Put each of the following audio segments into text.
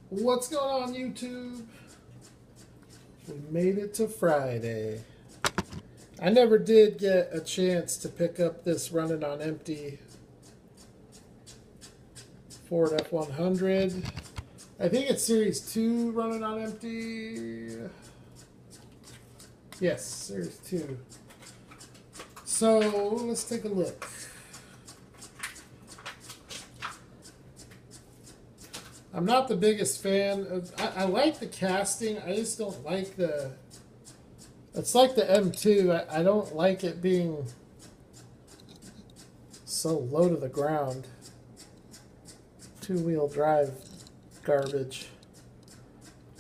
What's going on, YouTube? We made it to Friday. I never did get a chance to pick up this running on empty Ford F-100. I think it's Series 2 running on empty. Yes, Series 2. So, let's take a look. I'm not the biggest fan of... I like the casting. I just don't like the... It's like the M2. I don't like it being so low to the ground. Two-wheel drive garbage.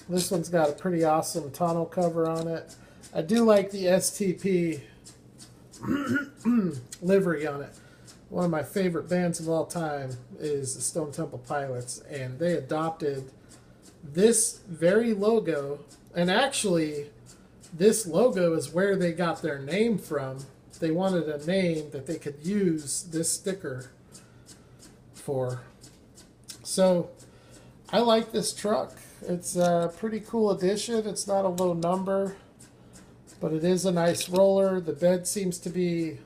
This one's got a pretty awesome tonneau cover on it. I do like the STP livery on it. One of my favorite bands of all time is the Stone Temple Pilots, and they adopted this very logo, and actually this logo is where they got their name from. They wanted a name that they could use this sticker for. So I like this truck. It's a pretty cool addition. It's not a low number, but it is a nice roller. The bed seems to be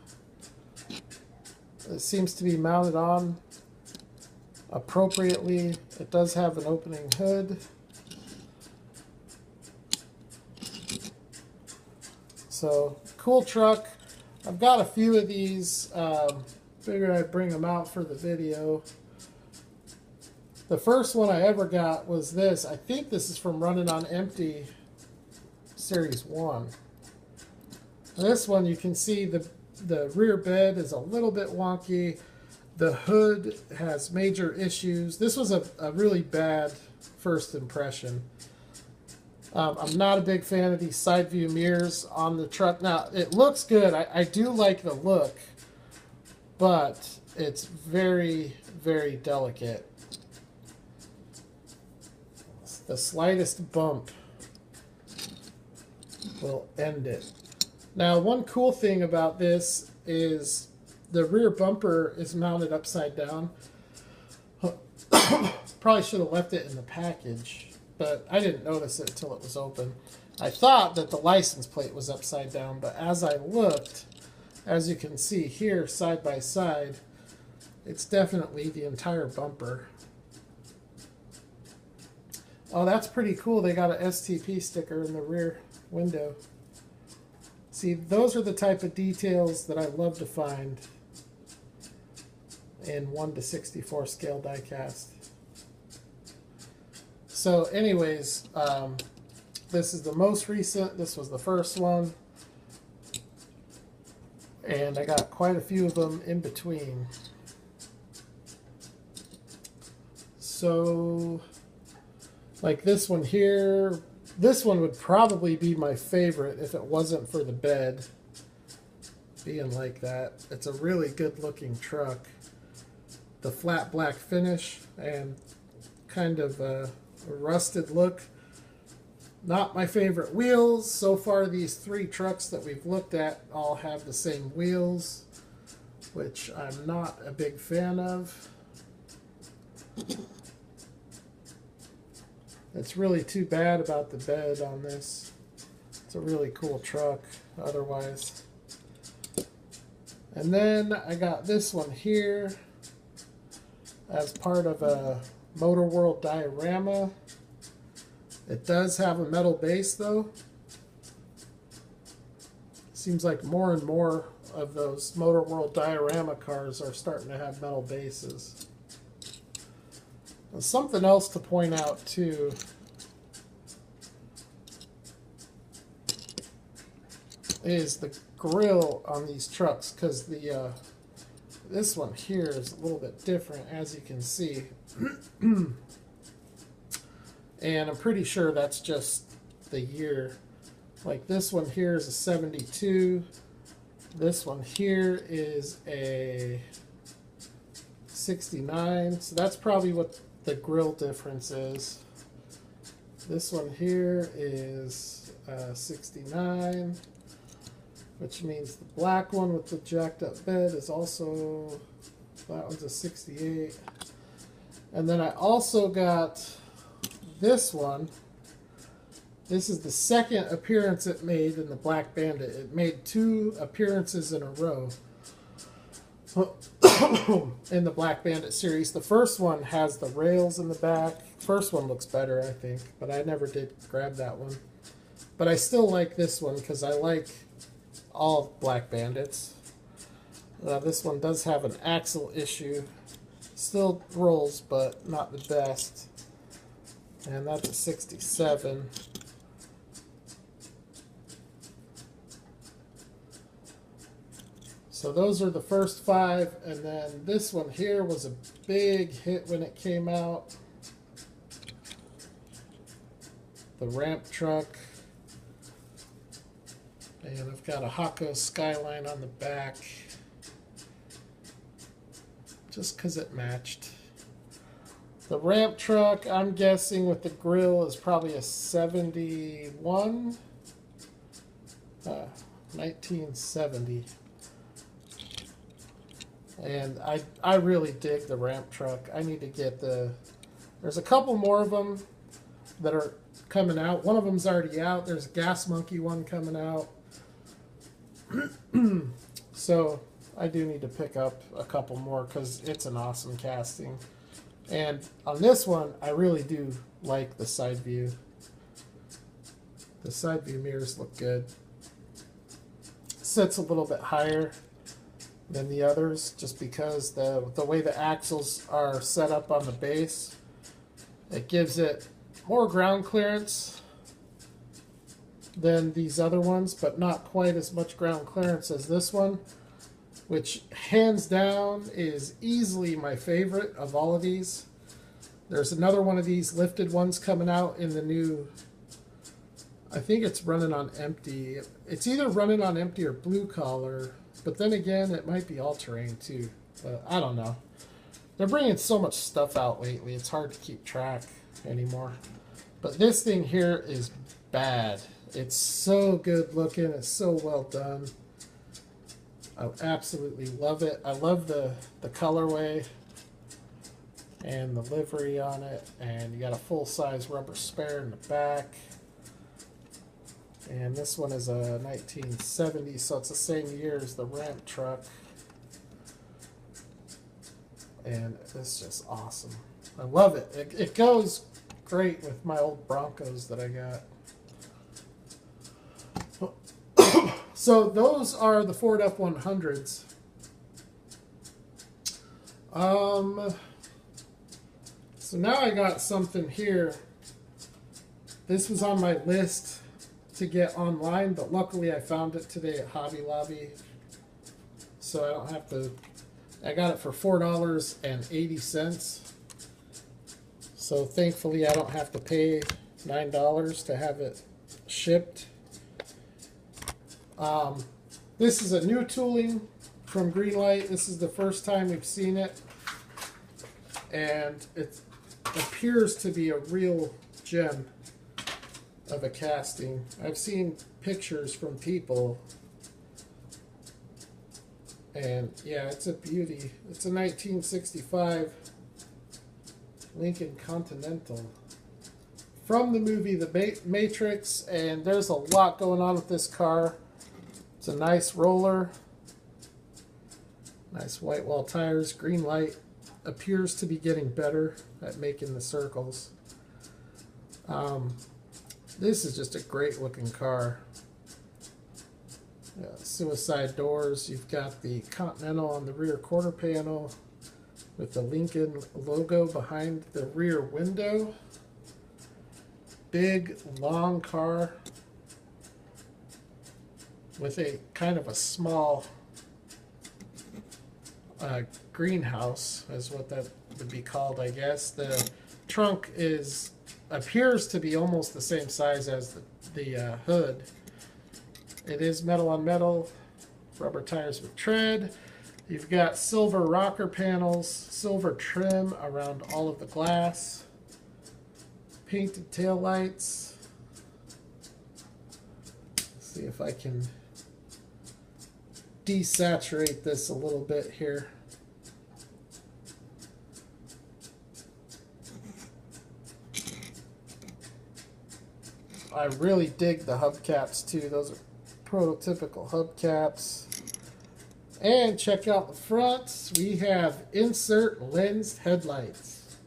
mounted on appropriately. It does have an opening hood. So, cool truck. I've got a few of these. Figured I'd bring them out for the video. The first one I ever got was this. I think this is from Running on Empty Series 1. This one, you can see the rear bed is a little bit wonky. The hood has major issues. This was a really bad first impression. I'm not a big fan of these side view mirrors on the truck. Now, it looks good. I do like the look, but it's very, very delicate. The slightest bump will end it. Now, one cool thing about this is the rear bumper is mounted upside down. Probably should have left it in the package, but I didn't notice it until it was open. I thought that the license plate was upside down, but as I looked, as you can see here side by side, it's definitely the entire bumper. Oh, that's pretty cool. They got an STP sticker in the rear window. See, those are the type of details that I love to find in 1:64 scale die cast. So anyways, this is the most recent. This was the first one. And I got quite a few of them in between. So, like this one here, this one would probably be my favorite if it wasn't for the bed being like that. It's a really good looking truck. The flat black finish and kind of a rusted look. Not my favorite wheels. So far these three trucks that we've looked at all have the same wheels, which I'm not a big fan of. It's really too bad about the bed on this. It's a really cool truck otherwise. And then I got this one here as part of a Motor World diorama. It does have a metal base though. Seems like more and more of those Motor World diorama cars are starting to have metal bases. Something else to point out too is the grille on these trucks, because the this one here is a little bit different, as you can see. And I'm pretty sure that's just the year. Like this one here is a 72. This one here is a 69. So that's probably what the grill difference is. This one here is 69, which means the black one with the jacked up bed is also, that one's a 68. And then I also got this one, this is the second appearance it made in the Black Bandit. It made 2 appearances in a row in the Black Bandit series. The first one has the rails in the back. First one looks better, I think, but I never did grab that one. But I still like this one because I like all Black Bandits. This one does have an axle issue. Still rolls, but not the best. And that's a 67. So those are the first 5, and then this one here was a big hit when it came out. The ramp truck. And I've got a Hako Skyline on the back. Just because it matched. The ramp truck, I'm guessing with the grill, is probably a 71. 1970. And I really dig the ramp truck. I need to get the... There's a couple more of them that are coming out. One of them's already out. There's a Gas Monkey one coming out. So I do need to pick up a couple more because it's an awesome casting. And on this one, I really do like the side view. The side view mirrors look good. Sits a little bit higher than the others just because the way the axles are set up on the base, it gives it more ground clearance than these other ones, but not quite as much ground clearance as this one, which hands down is easily my favorite of all of these. There's another one of these lifted ones coming out in the new, I think it's running on empty. It's either running on empty or blue collar, but then again, it might be all-terrain too. But I don't know. They're bringing so much stuff out lately, it's hard to keep track anymore. But this thing here is bad. It's so good looking. It's so well done. I absolutely love it. I love the colorway and the livery on it. And you got a full-size rubber spare in the back. And this one is a 1970, so it's the same year as the ramp truck. And it's just awesome. I love it. It goes great with my old Broncos that I got. So those are the Ford F-100s. So now I got something here. This was on my list to get online, but luckily I found it today at Hobby Lobby. So I don't have to... I got it for $4.80. So thankfully I don't have to pay $9 to have it shipped. This is a new tooling from Greenlight. This is the first time we've seen it. And it appears to be a real gem of a casting. I've seen pictures from people. And yeah, it's a beauty. It's a 1965 Lincoln Continental from the movie The Matrix, and there's a lot going on with this car. It's a nice roller, nice white wall tires. Greenlight appears to be getting better at making the circles. This is just a great looking car. Suicide doors. You've got the Continental on the rear quarter panel with the Lincoln logo behind the rear window. Big, long car with a kind of a small greenhouse, is what that would be called, I guess. The trunk appears to be almost the same size as the hood. It is metal on metal, rubber tires with tread. You've got silver rocker panels, silver trim around all of the glass, painted taillights. See if I can desaturate this a little bit here. I really dig the hubcaps too. Those are prototypical hubcaps. And check out the front. We have insert lensed headlights.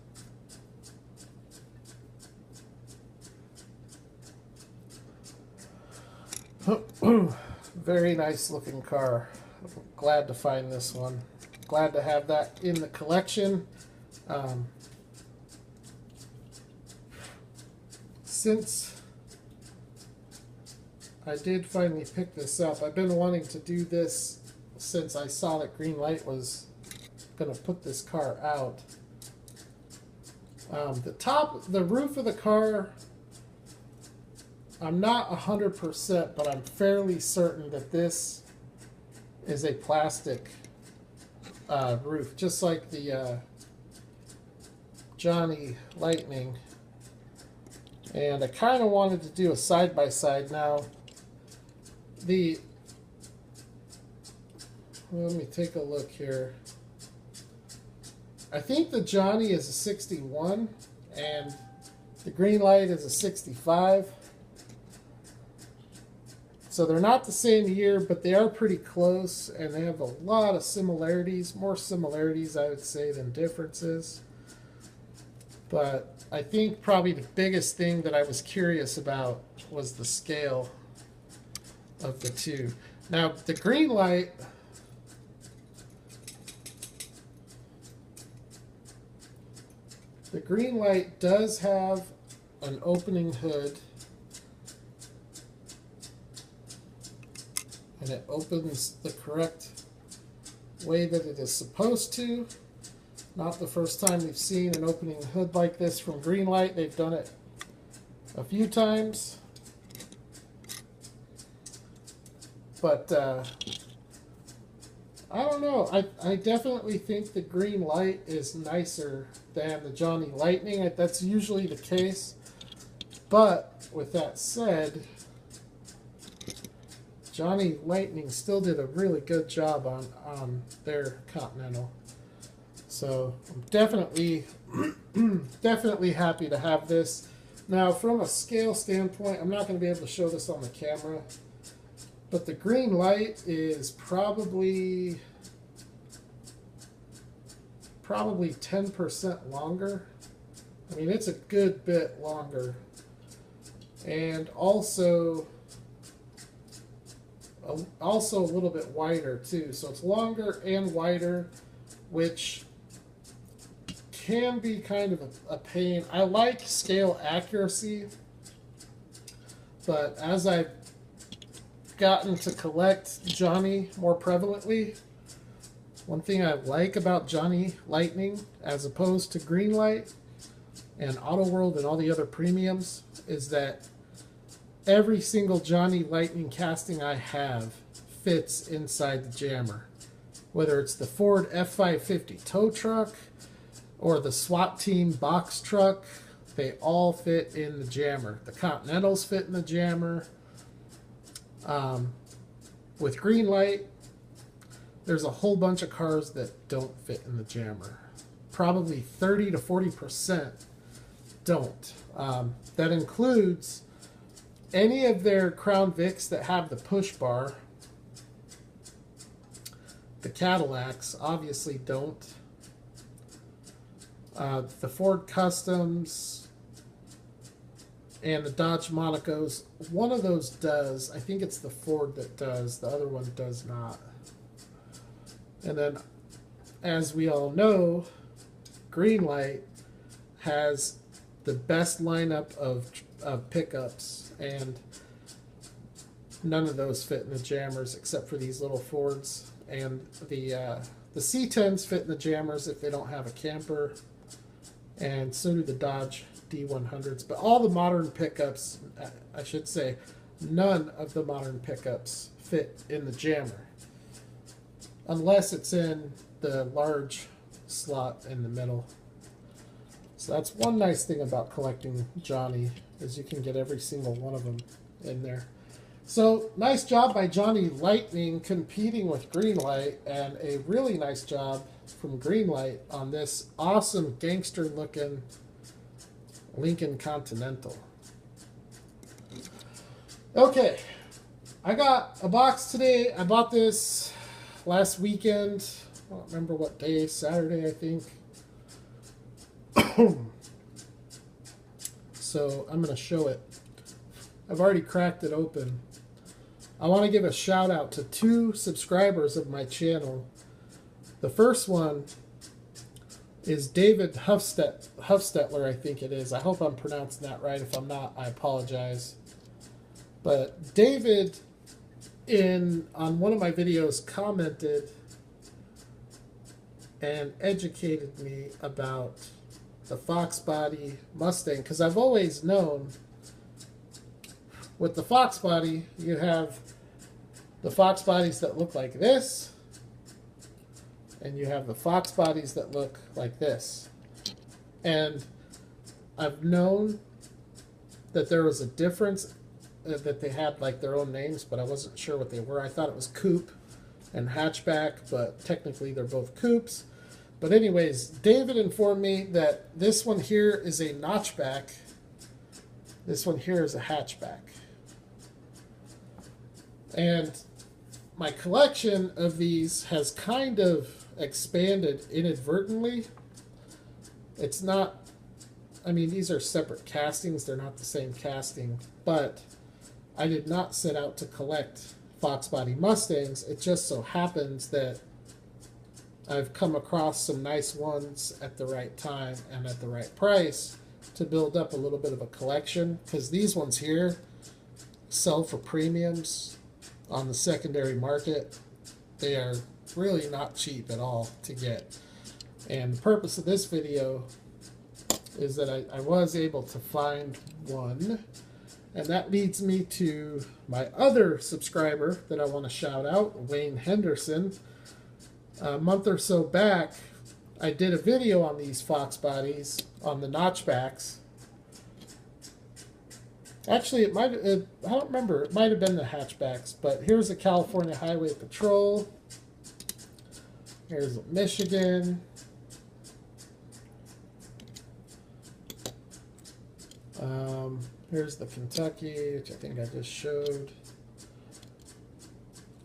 Very nice looking car. Glad to find this one. Glad to have that in the collection. Since I did finally pick this up, I've been wanting to do this since I saw that Greenlight was going to put this car out. The roof of the car, I'm not 100%, but I'm fairly certain that this is a plastic roof, just like the Johnny Lightning. And I kind of wanted to do a side-by-side now. Let me take a look here. I think the Johnny is a 61 and the Greenlight is a 65. So they're not the same year, but they are pretty close, and they have a lot of similarities. More similarities, I would say, than differences. But I think probably the biggest thing that I was curious about was the scale of the two. Now, the Greenlight, does have an opening hood, and it opens the correct way that it is supposed to. Not the first time we've seen an opening hood like this from Greenlight. They've done it a few times. But I don't know. I definitely think the Greenlight is nicer than the Johnny Lightning. That's usually the case. But with that said, Johnny Lightning still did a really good job on their Continental. So I'm definitely happy to have this. Now, from a scale standpoint, I'm not going to be able to show this on the camera, but the Greenlight is probably 10% longer. I mean, it's a good bit longer. And also a little bit wider too. So it's longer and wider, which can be kind of a pain. I like scale accuracy, but as I've gotten to collect Johnny more prevalently, one thing I like about Johnny Lightning as opposed to Greenlight and Auto World and all the other premiums is that every single Johnny Lightning casting I have fits inside the jammer. Whether it's the Ford F550 tow truck or the SWAT team box truck, they all fit in the jammer. The Continentals fit in the jammer. With Greenlight, there's a whole bunch of cars that don't fit in the jammer. Probably 30 to 40% don't. That includes any of their Crown Vics that have the push bar. The Cadillacs obviously don't. The Ford Customs and the Dodge Monacos, one of those does. I think it's the Ford that does. The other one does not. And then, as we all know, Greenlight has the best lineup of pickups, and none of those fit in the jammers except for these little Fords. And the C10s fit in the jammers if they don't have a camper, and so do the Dodge D100s. But all the modern pickups, I should say, none of the modern pickups fit in the jammer, unless it's in the large slot in the middle. So that's one nice thing about collecting Johnny, is you can get every single one of them in there. So nice job by Johnny Lightning competing with Greenlight, and a really nice job from Greenlight on this awesome gangster looking Lincoln Continental. Okay, I got a box today. I bought this last weekend. I don't remember what day, Saturday, I think. So I'm going to show it. I've already cracked it open. I want to give a shout out to 2 subscribers of my channel. The first one is David Huffstetler, I think it is. I hope I'm pronouncing that right. If I'm not, I apologize. But David, on one of my videos, commented and educated me about the Fox Body Mustang, because I've always known with the Fox Body, you have the Fox Bodies that look like this, and you have the Fox Bodies that look like this. And I've known that there was a difference, that they had like their own names, but I wasn't sure what they were. I thought it was coupe and hatchback, but technically they're both coupes. But anyways, David informed me that this one here is a notchback. This one here is a hatchback. And my collection of these has kind of expanded inadvertently. It's not, I mean, these are separate castings. They're not the same casting. But I did not set out to collect Fox Body Mustangs. It just so happens that I've come across some nice ones at the right time and at the right price to build up a little bit of a collection, because these ones here sell for premiums on the secondary market. They are really not cheap at all to get. And the purpose of this video is that I was able to find one. And that leads me to my other subscriber that I want to shout out, Wayne Henderson. A month or so back, I did a video on these Fox Bodies, on the notchbacks. Actually, I don't remember, it might have been the hatchbacks, but here's a California Highway Patrol. Here's Michigan. Here's the Kentucky, which I think I just showed.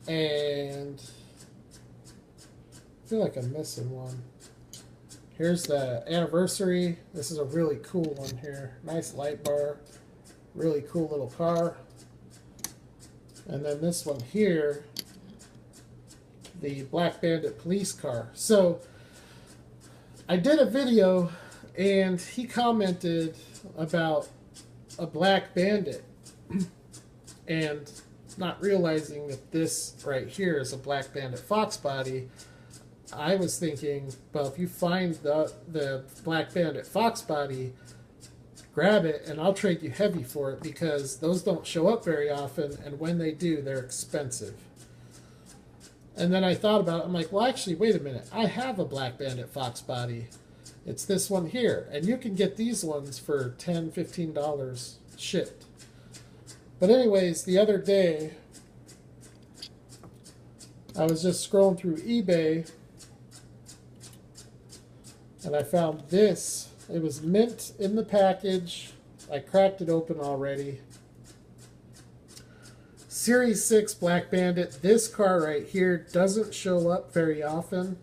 And I feel like I'm missing one. Here's the Anniversary. This is a really cool one here. Nice light bar. Really cool little car. And then this one here, the Black Bandit police car. So I did a video and he commented about a Black Bandit and not realizing that this right here is a Black Bandit Fox Body. I was thinking, well, if you find the Black Bandit Fox Body, grab it and I'll trade you heavy for it, because those don't show up very often, and when they do, they're expensive. And then I thought about it. I'm like, well, actually, wait a minute. I have a Black Bandit Fox Body. It's this one here. And you can get these ones for $10, $15 shipped. But anyways, the other day, I was just scrolling through eBay, and I found this. It was mint in the package. I cracked it open already. Series 6 Black Bandit. This car right here doesn't show up very often.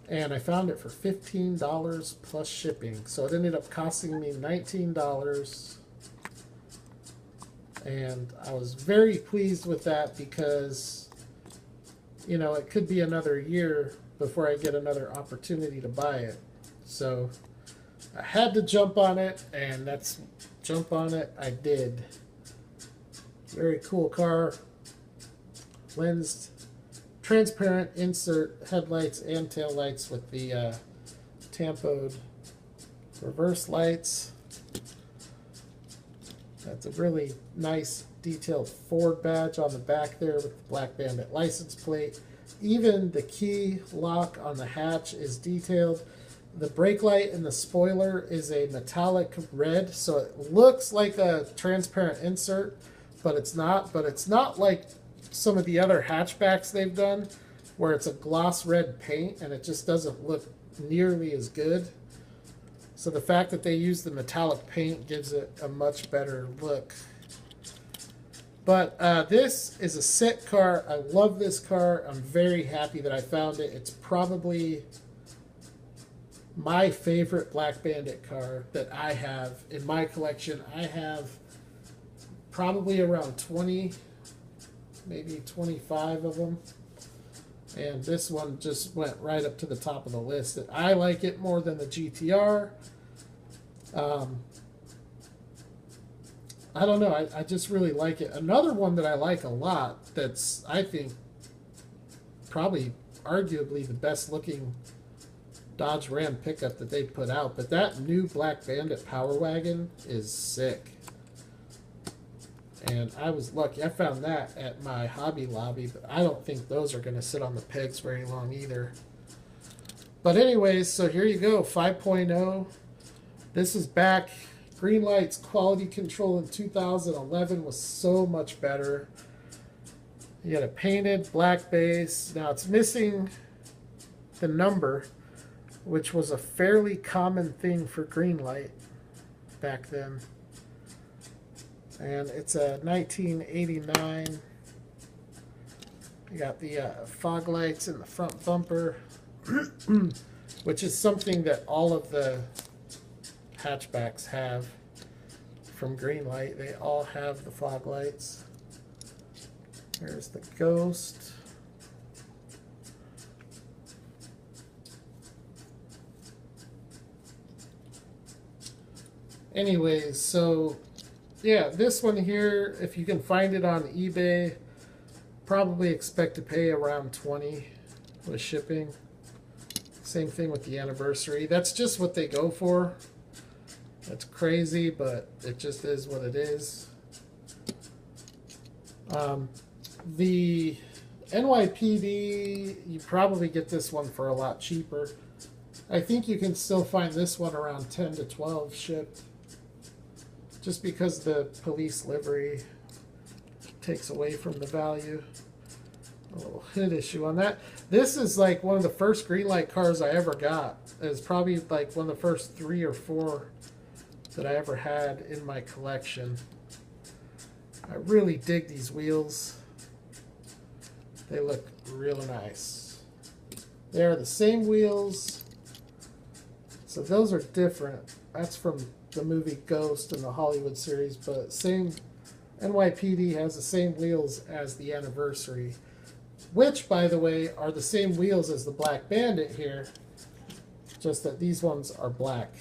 And I found it for $15 plus shipping. So it ended up costing me $19. And I was very pleased with that, because, you know, it could be another year before I get another opportunity to buy it. So I had to jump on it, and that's jump on it I did. Very cool car. Lensed, transparent insert headlights and tail lights with the tampoed reverse lights. That's a really nice detailed Ford badge on the back there with the Black Bandit license plate. Even the key lock on the hatch is detailed. The brake light and the spoiler is a metallic red, so it looks like a transparent insert, but it's not. But it's not like some of the other hatchbacks they've done, where it's a gloss red paint and it just doesn't look nearly as good. So the fact that they use the metallic paint gives it a much better look. But this is a sick car. I love this car. I'm very happy that I found it. It's probably my favorite Black Bandit car that I have in my collection. I have probably around 20, maybe 25 of them. And this one just went right up to the top of the list. I like it more than the GTR. I don't know. I just really like it. Another one that I like a lot that's, I think, probably arguably the best looking Dodge Ram pickup that they put out. But that new Black Bandit Power Wagon is sick. And I was lucky. I found that at my Hobby Lobby, but I don't think those are going to sit on the pegs very long either. But anyways, so here you go, 5.0. This is back. Greenlight's quality control in 2011 was so much better. You got a painted black base. Now it's missing the number, which was a fairly common thing for Greenlight back then. And it's a 1989. You got the fog lights in the front bumper, which is something that all of the hatchbacks have from Greenlight. They all have the fog lights. There's the Ghost. Anyways, so yeah, this one here, if you can find it on eBay, probably expect to pay around $20 with shipping. Same thing with the anniversary. That's just what they go for. That's crazy, but it just is what it is. The NYPD, you probably get this one for a lot cheaper. I think you can still find this one around 10 to 12 shipped. Just because the police livery takes away from the value. A little hood issue on that. This is like one of the first Greenlight cars I ever got. It's probably like one of the first 3 or 4 that I ever had in my collection. I really dig these wheels. They look real nice. They are the same wheels. So those are different. That's from the movie Ghost and the Hollywood series, but same. NYPD has the same wheels as the anniversary, which, by the way, are the same wheels as the Black Bandit here, just that these ones are black.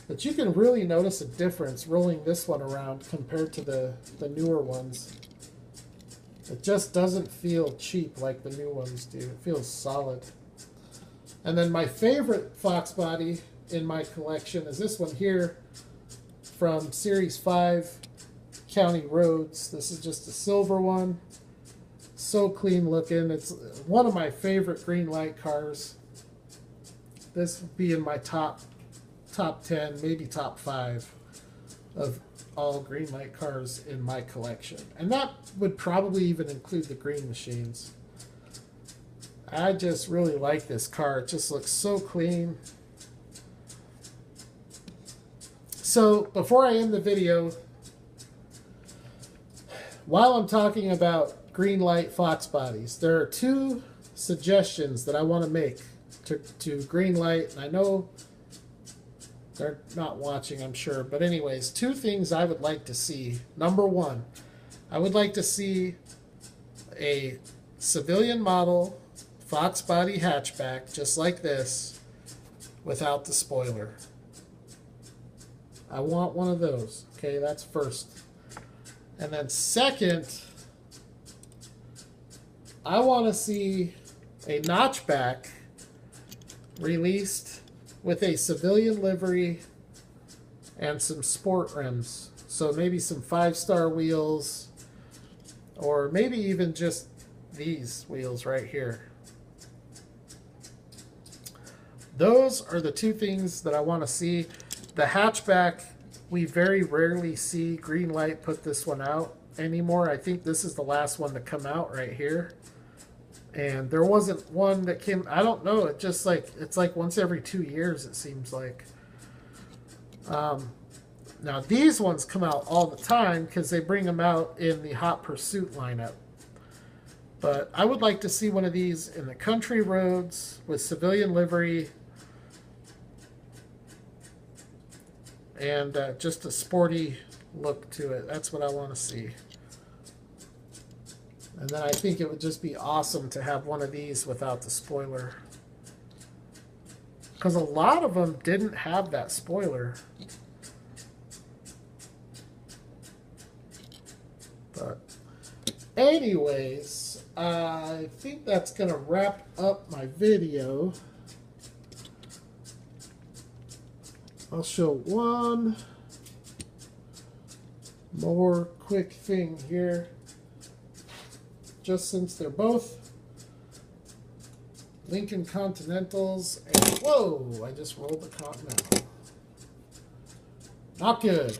But you can really notice a difference rolling this one around compared to the newer ones. It just doesn't feel cheap like the new ones do. It feels solid. And then my favorite Fox body in my collection is this one here from Series 5 County Roads. This is just a silver one. So clean looking. It's one of my favorite Greenlight cars. This would be in my top 10, maybe top 5 of all Greenlight cars in my collection. And that would probably even include the Green Machines. I just really like this car. It just looks so clean. So before I end the video, while I'm talking about Greenlight Fox bodies, there are 2 suggestions that I want to make to Greenlight. And I know they're not watching, I'm sure. But anyways, 2 things I would like to see. Number 1, I would like to see a civilian model Fox body hatchback, just like this, without the spoiler. I want one of those. Okay, that's first. And then second, I want to see a notchback released with a civilian livery and some sport rims. So maybe some 5-star wheels, or maybe even just these wheels right here. Those are the 2 things that I want to see. The hatchback, we very rarely see Greenlight put this one out anymore. I think this is the last one to come out right here. And there wasn't one that came, I don't know, it just like, it's like once every 2 years, it seems like. Now these ones come out all the time because they bring them out in the Hot Pursuit lineup. But I would like to see one of these in the country roads with civilian livery and just a sporty look to it. That's what I want to see. And then I think it would just be awesome to have one of these without the spoiler. Because a lot of them didn't have that spoiler. But anyways, I think that's going to wrap up my video. I'll show one more quick thing here. Just since they're both Lincoln Continentals, and whoa, I just rolled the Continental. Not good.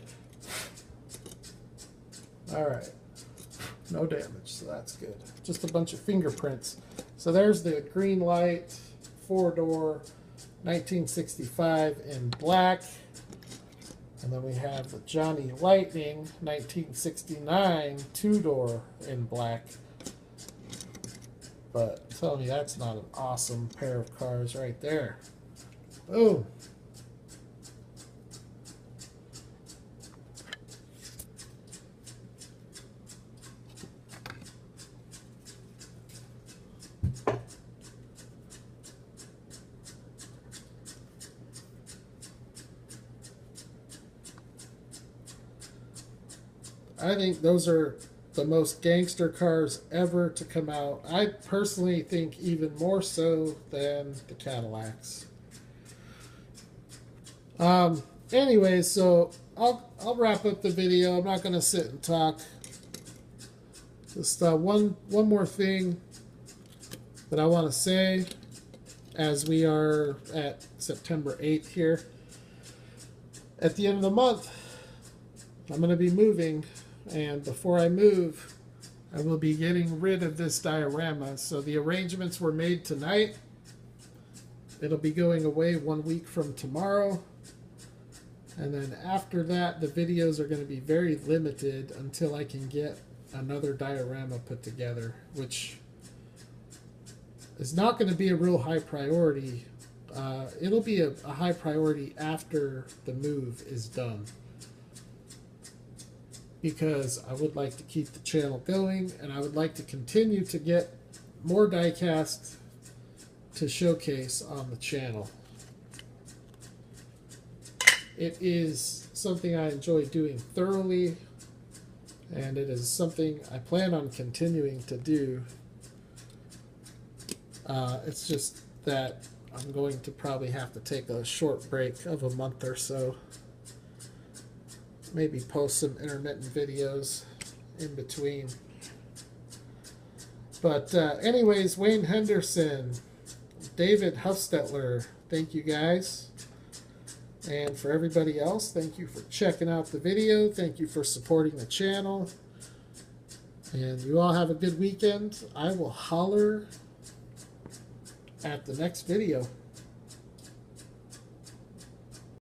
All right, no damage, so that's good. Just a bunch of fingerprints. So there's the Greenlight 4-door 1965 in black. And then we have the Johnny Lightning 1969 2-door in black. But I'm telling you, that's not an awesome pair of cars right there. Boom. I think those are the most gangster cars ever to come out. I personally think even more so than the Cadillacs. Anyways, so I'll wrap up the video. I'm not going to sit and talk. Just one more thing that I want to say as we are at September 8th here. At the end of the month, I'm going to be moving. And before I move, I will be getting rid of this diorama. So the arrangements were made tonight. It'll be going away 1 week from tomorrow. And then after that, the videos are going to be very limited until I can get another diorama put together, which is not going to be a real high priority. It'll be a high priority after the move is done, because I would like to keep the channel going, and I would like to continue to get more diecast to showcase on the channel. It is something I enjoy doing thoroughly, and it is something I plan on continuing to do. It's just that I'm going to probably have to take a short break of a month or so. Maybe post some intermittent videos in between. But anyways, Wayne Henderson, David Huffstetler, thank you guys. And for everybody else, thank you for checking out the video. Thank you for supporting the channel. And you all have a good weekend. I will holler at the next video.